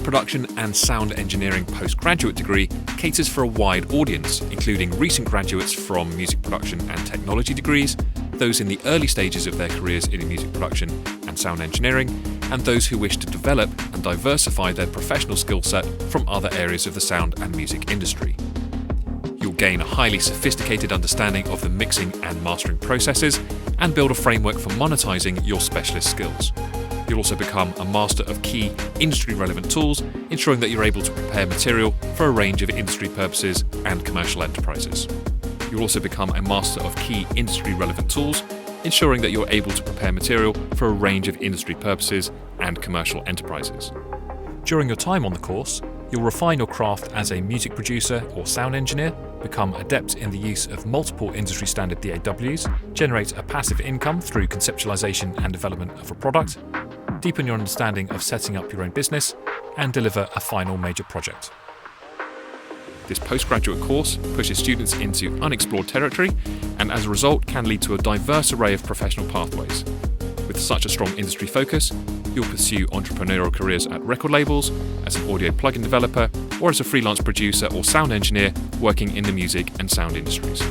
production and sound engineering postgraduate degree caters for a wide audience, including recent graduates from music production and technology degrees, those in the early stages of their careers in music production and sound engineering, and those who wish to develop and diversify their professional skill set from other areas of the sound and music industry. You'll gain a highly sophisticated understanding of the mixing and mastering processes and build a framework for monetizing your specialist skills. You'll also become a master of key industry-relevant tools, ensuring that you're able to prepare material for a range of industry purposes and commercial enterprises. You'll also become a master of key industry-relevant tools, ensuring that you're able to prepare material for a range of industry purposes and commercial enterprises. During your time on the course, you'll refine your craft as a music producer or sound engineer, become adept in the use of multiple industry standard DAWs, generate a passive income through conceptualization and development of a product, deepen your understanding of setting up your own business, and deliver a final major project. This postgraduate course pushes students into unexplored territory and as a result can lead to a diverse array of professional pathways. With such a strong industry focus, you'll pursue entrepreneurial careers at record labels, as an audio plugin developer, or as a freelance producer or sound engineer working in the music and sound industries.